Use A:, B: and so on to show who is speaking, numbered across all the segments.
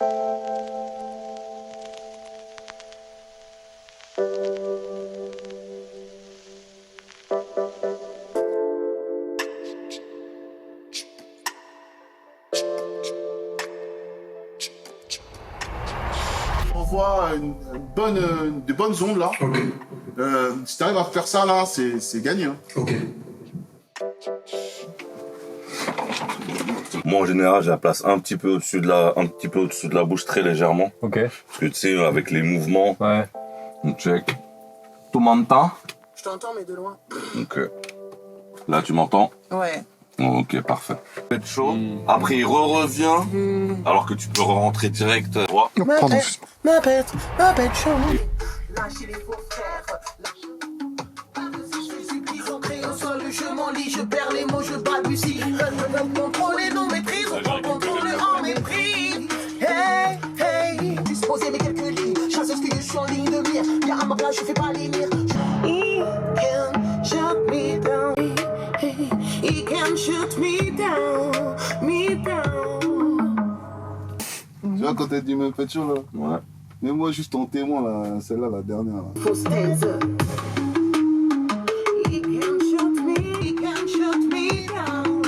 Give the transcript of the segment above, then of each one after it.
A: On voit de bonnes ondes là.
B: Ok.
A: Si tu arrives à faire ça là, c'est gagné. Hein.
B: Ok.
C: Moi en général, je la place un petit peu au-dessus de la bouche, très légèrement.
D: Ok.
C: Parce que tu sais, avec les mouvements,
D: Ouais.
C: on check. Tu m'entends?
E: Je t'entends, mais de loin.
C: Ok. Là, tu m'entends?
E: Ouais.
C: Ok, parfait. Faites chaud. Après, il revient. Alors que tu peux rentrer direct. Droit.
E: Ma bête chaud. Lâchez les faux frères. Je suis pris au crayon sol, je m'enlis, je perds les mots, je balbutie. Contrôler nos maîtrises, on contrôle en mépris. Hey, hey. Disposer mes quelques lignes, chasse ce que je suis en ligne de mire. Viens à ma place, je fais pas les mires. He can shut me down. He can shoot me down, me down.
A: Tu vois, quand elle dit même fait chaud là.
C: Ouais.
A: Mais moi, juste en témoin là, celle-là, la dernière. Là.
E: Fausse tête. He can shoot me down,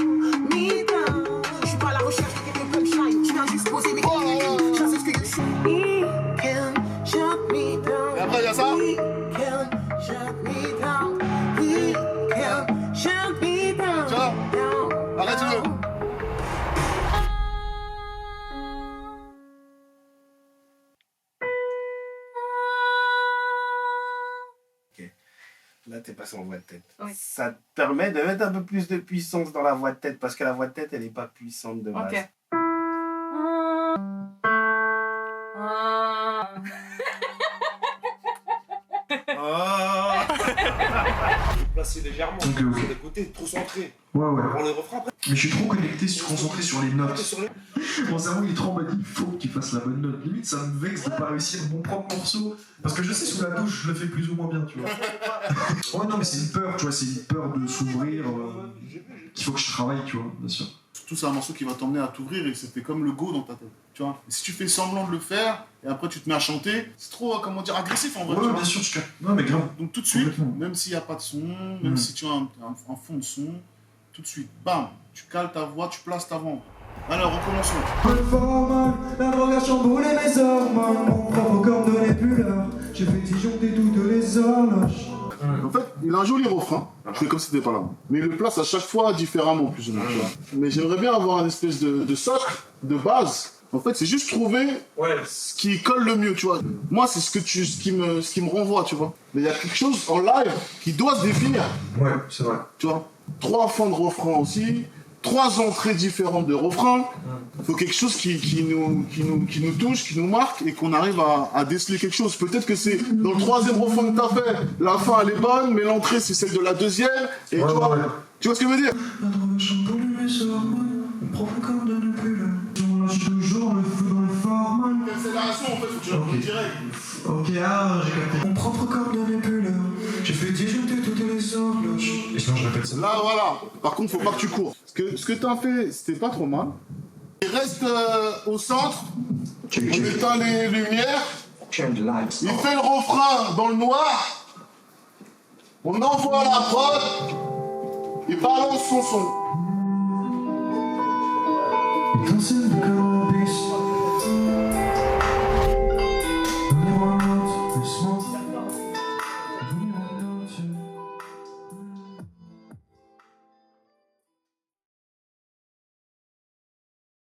E: me down. Je suis pas à la recherche de quelqu'un comme Shine. Je viens juste poser mes questions. Chasser ce que je suis. He can shut me down.
A: Et après, il y a ça.
E: He can shut me down. He can shut me down.
A: Tiens,
E: Down,
A: arrête-le.
E: down.
F: Là, t'es passé en voix de tête.
G: Oui.
F: Ça te permet de mettre un peu plus de puissance dans la voix de tête parce que la voix de tête, elle n'est pas puissante de base.
G: Ok.
H: Placer légèrement,
B: Ok, ok.
H: sur les côtés, trop centré.
B: Ouais, ouais.
H: Pour le refrain, après,
B: Mais je suis trop connecté, concentré sur les notes.
H: sur le...
B: Mon cerveau il est trop en mode il faut qu'il fasse la bonne note. Limite ça me vexe de pas réussir mon propre morceau. Parce que je sais sous la touche je le fais plus ou moins bien, tu vois. Ouais non mais c'est une peur, tu vois, c'est une peur de s'ouvrir. Qu'il faut que je travaille, tu vois, bien sûr.
A: Surtout, c'est un morceau qui va t'emmener à t'ouvrir et c'était comme le go dans ta tête. Tu vois. Et si tu fais semblant de le faire et après tu te mets à chanter, c'est trop, comment dire, agressif en vrai. tu
B: Ouais,
A: vois.
B: bien sûr, je capte. Non mais grave.
A: Donc tout de suite,
B: Complètement.
A: même s'il n'y a pas de son, même si tu as un fond de son, tout de suite, bam, tu cales ta voix, tu places ta voix. Alors, recommençons.
I: La drogue a chamboulé mes hormones, mon propre corps ne donnait plus l'heure. J'ai fait disjoncter toutes les horloges.
A: En fait, il a un joli refrain, je fais comme si c'était pas là. Mais il le place à chaque fois différemment, plus ou moins. tu vois. Mais j'aimerais bien avoir un espèce de socle, de base. En fait, c'est juste trouver ce qui colle le mieux, tu vois. Moi, c'est ce qui me renvoie, tu vois. Mais il y a quelque chose en live qui doit se définir.
B: Ouais, c'est vrai.
A: Tu vois, 3 fins de refrain aussi, 3 entrées différentes de refrain. Il faut quelque chose qui nous touche, qui nous marque et qu'on arrive à déceler quelque chose. Peut-être que c'est dans le 3e refrain que t'as fait, la fin elle est bonne, mais l'entrée c'est celle de la 2e. Et
B: Ouais,
A: tu vois ce que je veux dire?
I: La drogue a chamboulé mes hormones, mon propre corps ne donne plus l'heure. On lâche toujours le feu dans le formol.
A: L'accélération en fait, faut que tu la direct.
I: Ok, ah, j'ai capté. Mon propre corps ne donnait plus l'heure. J'ai fait disjoncter toutes les horloges.
B: Et sinon je répète ça.
A: Là voilà, par contre faut pas que tu cours. Ce que t'as fait, c'était pas trop mal. Il reste au centre, on éteint les lumières, il fait le refrain dans le noir, on envoie la prod, il balance son son.
I: Dans ce corps